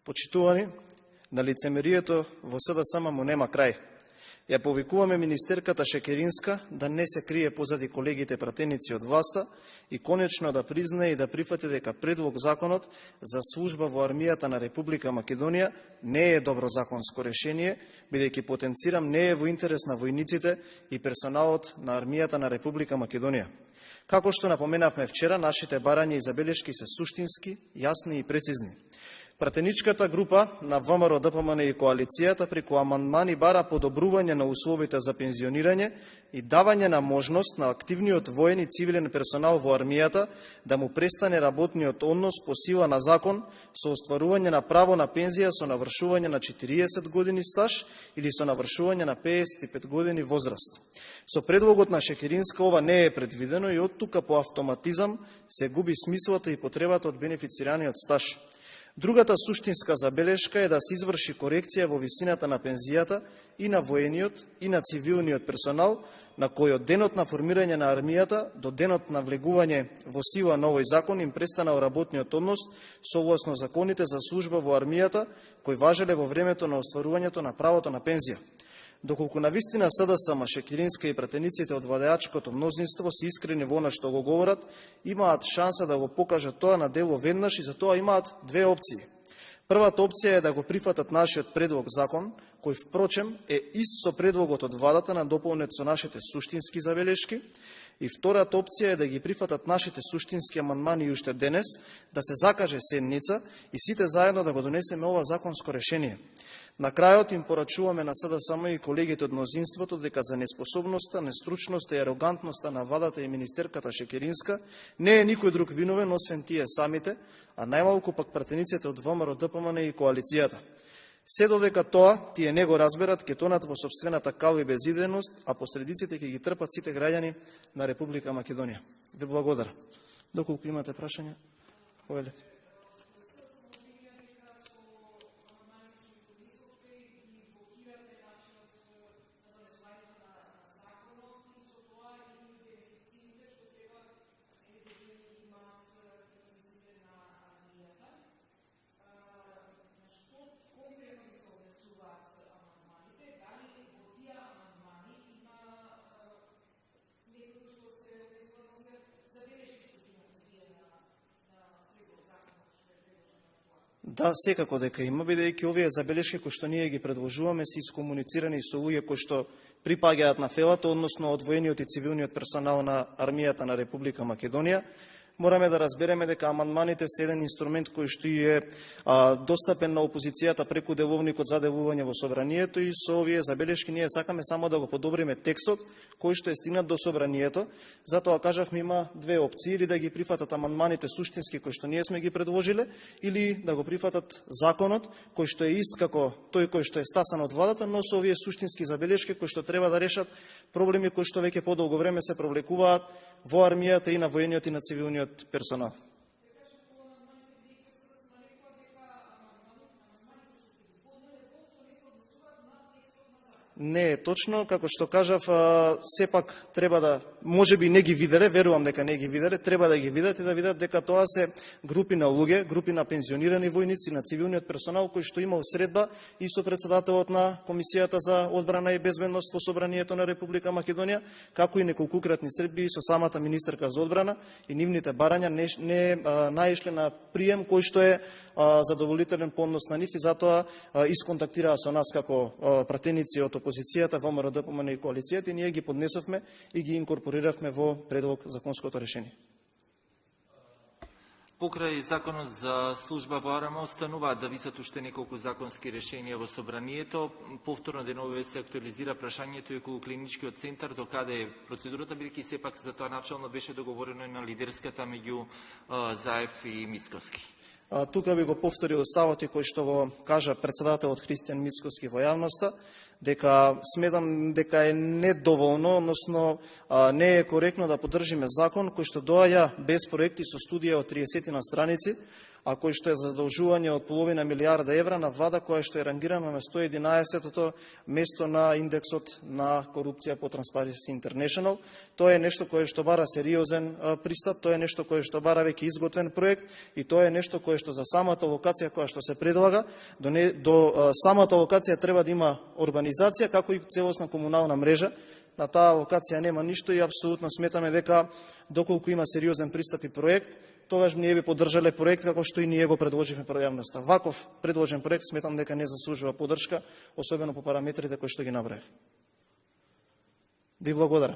Почитувани, на лицемерието во СДСМ му нема крај. Ја повикуваме министерката Шекеринска да не се крие позади колегите пратеници од власта и конечно да признае и да прифати дека предлог законот за служба во армијата на Република Македонија не е добро законско решение, бидејќи потенцирам не е во интерес на војниците и персоналот на армијата на Република Македонија. Како што напоменавме вчера, нашите барања и забелешки се суштински, јасни и прецизни. Пратеничката група на ВМРО, ДПМН и коалицијата преку амандмани бара подобрување на условите за пензионирање и давање на можност на активниот воен и цивилен персонал во армијата да му престане работниот однос по сила на закон со остварување на право на пензија со навршување на 40 години стаж или со навршување на 55 години возраст. Со предлогот на Шекеринска ова не е предвидено и оттука по автоматизам се губи смислата и потребата од бенефицираниот стаж. Другата суштинска забелешка е да се изврши корекција во висината на пензијата и на воениот и на цивилниот персонал, на кој од денот на формирање на армијата до денот на влегување во сила на овој закон им престанал работниот однос согласно законите за служба во армијата, кои важеле во времето на остварувањето на правото на пензија. Доколку навистина СДСМ, Шекеринска и пратениците од владеачкото мнозинство се искрени во она што го говорат, имаат шанса да го покажат тоа на дело веднаш и за тоа имаат две опции. Првата опција е да го прифатат нашиот предлог закон, кој впрочем е ист со предлогот од владата на дополнет со нашите суштински забелешки, и втората опција е да ги прифатат нашите суштински амандмани и уште денес, да се закаже седница и сите заедно да го донесеме ова законско решение. На крајот им порачуваме на СДСМ и колегите од мнозинството дека за неспособноста, нестручноста и арогантноста на владата и министерката Шекеринска не е никој друг виновен освен тие самите, а најмалку пак пратениците од ВМРО, ДПМН и коалицијата. Се додека тоа тие не го разберат, ќе тонат во сопствената кал и безидејност, а последиците ќе ги трпат сите граѓани на Република Македонија. Ви благодарам. Доколку имате прашања, повелете. Да, секако дека има, бидејќи овие забелешки кои што ние ги предложуваме се искомуницирани со луѓе кои што припаѓаат на фелата, односно од воениот и цивилниот персонал на армијата на Република Македонија. Мораме да разбереме дека амандманите се еден инструмент кој што е достапен на опозицијата преку деловникот за делување во собранието и со овие забелешки ние сакаме само да го подобриме текстот кој што е стигнат до собранието. Затоа кажавме има две опции, или да ги прифатат амандманите суштински кои што ние сме ги предложиле, или да го прифатат законот кој што е ист како тој кој што е стасан од владата, но со овие суштински забелешки кои што треба да решат проблеми кои што веќе подолго време се провлекуваат во армијата и на воениот и на цивилниот персонал. Не е точно, како што кажав, сепак треба да, можеби не ги виделе, верувам дека не ги виделе, треба да ги видат и да видат дека тоа се групи на луѓе, групи на пензионирани војници, на цивилниот персонал кој што имал средба и со председателот на Комисијата за одбрана и безбедност во собранието на Република Македонија, како и неколкукратни средби и со самата министерка за одбрана, и нивните барања не наишле на прием кој што е задоволителен по однос на нив и затоа исконтактираа со нас како пратеници од опозицијата, ВМРО, ДПМН и коалицијата и ние ги поднесовме и ги инкорпориравме во предлог законското решение. Покрај законот за служба во АРМ остануваат да висат уште неколку законски решенија во собранието. Повторно деновиве се актуализира прашањето и околу клиничкиот центар, до каде е процедурата, бидејќи сепак за тоа начално беше договорено и на лидерската меѓу Заев и Мицкоски. Тука би го повторил ставот кој што го кажа председателот Христијан Мицкоски во јавноста, дека сметам дека е недоволно, односно не е коректно да поддржиме закон кој што доаѓа без проекти со студија од 30 на страници, а кој што е задолжување од половина милијарда евра на влада која што е рангирана на 111-тото место на индексот на корупција по Transparency International. Тоа е нешто кое што бара сериозен пристап, тоа е нешто кое што бара веќе изготвен проект и тоа е нешто кое што за самата локација која што се предлага, до самата локација треба да има урбанизација како и целосна комунална мрежа. На таа локација нема ништо и апсолутно сметаме дека доколку има сериозен пристап и проект, тогаш ние би поддржале проект како што и ние го предложивме пред јавноста. Ваков предложен проект сметам дека не заслужува поддршка, особено по параметрите кои што ги набравив. Ви благодарам.